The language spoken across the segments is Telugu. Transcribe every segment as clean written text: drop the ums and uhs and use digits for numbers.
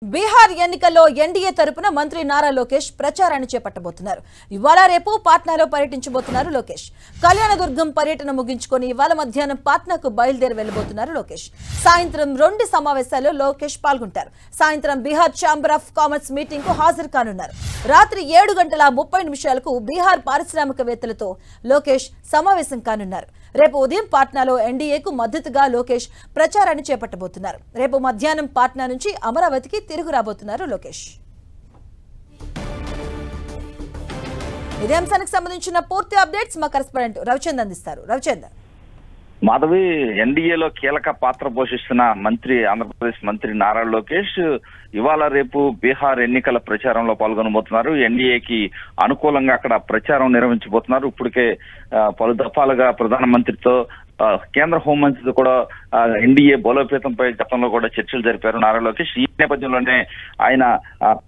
బీహార్ ఎన్నికల్లో ఎన్డీఏ తరపున మంత్రి నారా లోకేష్ ప్రచారాన్ని చేపట్టబోతున్నారు. ఇవాళ రేపు పాట్నాలో పర్యటించబోతున్నారు లోకేష్. కళ్యాణదుర్గం పర్యటన ముగించుకొని ఇవాళ మధ్యాహ్నం పాట్నాకు బయలుదేరి వెళ్లబోతున్నారు లోకేష్. సాయంత్రం 2 సమావేశాల్లో లోకేష్ పాల్గొంటారు. సాయంత్రం Bihar chamber of commerce meeting కు హాజరు కానున్నారు. రాత్రి 7:30 బీహార్ పారిశ్రామికవేత్తలతో లోకేష్ సమావేశం కానున్నారు. రేపు ఉదయం పాట్నాలో ఎన్డీఏకు మద్దతుగా లోకేష్ ప్రచారాన్ని చేపట్టబోతున్నారు. రేపు మధ్యాహ్నం పాట్నా నుంచి అమరావతికి తిరుగు రాబోతున్నారు లోకేష్. ఇదే అంశానికి సంబంధించిన పూర్తి అప్డేట్స్ మా కరెస్పాండెంట్ రవిచంద్ర అందిస్తారు. రవిచంద్ర. మాధవి, ఎన్డీఏలో కీలక పాత్ర పోషిస్తున్న ఆంధ్రప్రదేశ్ మంత్రి నారా లోకేష్ ఇవాళ రేపు బీహార్ ఎన్నికల ప్రచారంలో పాల్గొనబోతున్నారు. ఎన్డీఏకి అనుకూలంగా అక్కడ ప్రచారం నిర్వహించబోతున్నారు. ఇప్పటికే పలు దఫాలుగా ప్రధానమంత్రితో, కేంద్ర హోంమంత్రితో కూడా ఎన్డీఏ బలోపేతంపై గతంలో కూడా చర్చలు జరిపారు నారా లోకేష్. ఈ నేపథ్యంలోనే ఆయన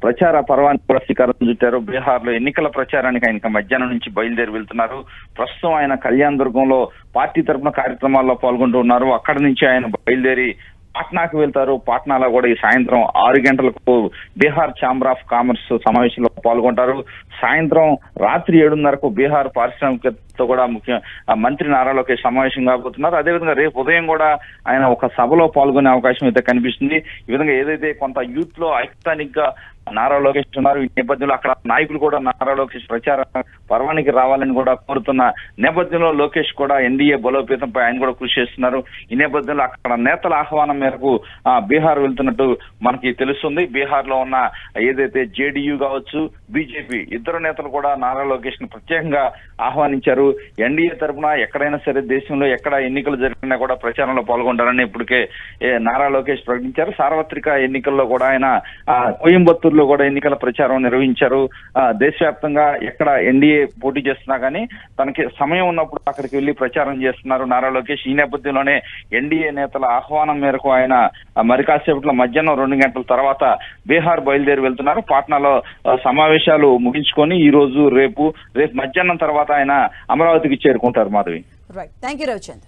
ప్రచార పర్వానికి కూడా శ్రీకారం చుట్టారు. బీహార్ లో ఎన్నికల ప్రచారానికి ఆయన మధ్యాహ్నం నుంచి బయలుదేరి వెళ్తున్నారు. ప్రస్తుతం ఆయన కళ్యాణ్ దుర్గంలో పార్టీ తరఫున కార్యక్రమాల్లో పాల్గొంటూ ఉన్నారు. అక్కడి నుంచి ఆయన బయలుదేరి పాట్నాకు వెళ్తారు. పాట్నాలో కూడా ఈ సాయంత్రం 6 గంటలకు బీహార్ ఛాంబర్ ఆఫ్ కామర్స్ సమావేశంలో పాల్గొంటారు. సాయంత్రం రాత్రి 7:30కు బీహార్ పారిశ్రామికతో కూడా మంత్రి నారా లోకేష్ సమావేశం కాబోతున్నారు. అదేవిధంగా రేపు ఉదయం కూడా ఆయన ఒక సభలో పాల్గొనే అవకాశం అయితే కనిపిస్తుంది. ఈ విధంగా ఏదైతే కొంత యూత్ లో ఐకానిక్ గా నారా లోకేష్ ఉన్నారు, ఈ నేపథ్యంలో అక్కడ నాయకులు కూడా నారా లోకేష్ ప్రచార పర్వానికి రావాలని కూడా కోరుతున్న నేపథ్యంలో లోకేష్ కూడా ఎన్డీఏ బలోపేతంపై ఆయన కూడా కృషి చేస్తున్నారు. ఈ నేపథ్యంలో అక్కడ నేతల ఆహ్వానం మేరకు బీహార్ వెళ్తున్నట్టు మనకి తెలుస్తుంది. బీహార్ లో ఉన్న ఏదైతే జేడీయూ కావచ్చు, బీజేపీ ఇద్దరు నేతలు కూడా నారా లోకేష్ ని ప్రత్యేకంగా ఆహ్వానించారు. ఎన్డీఏ తరఫున ఎక్కడైనా సరే దేశంలో ఎక్కడ ఎన్నికలు జరిగినా కూడా ప్రచారంలో పాల్గొంటారని ఇప్పటికే నారా లోకేష్ ప్రకటించారు. సార్వత్రిక ఎన్నికల్లో కూడా ఆయన కోయంబత్తూరులో కూడా ఎన్నికల ప్రచారం నిర్వహించారు. దేశవ్యాప్తంగా ఎక్కడ ఎన్డీఏ పోటీ చేస్తున్నా కానీ తనకి సమయం ఉన్నప్పుడు అక్కడికి వెళ్లి ప్రచారం చేస్తున్నారు నారా లోకేష్. ఈ నేపథ్యంలోనే ఎన్డీఏ నేతల ఆహ్వానం మేరకు ఆయన మరి కాసేపట్లో మధ్యాహ్నం 2 గంటల తర్వాత బీహార్ బయలుదేరి వెళ్తున్నారు. పాట్నాలో సమావేశాలు ముగించుకొని ఈ రోజు రేపు మధ్యాహ్నం తర్వాత ఆయన అమరావతికి చేరుకుంటారు. మాధవి. Right, thank you Ravichandra.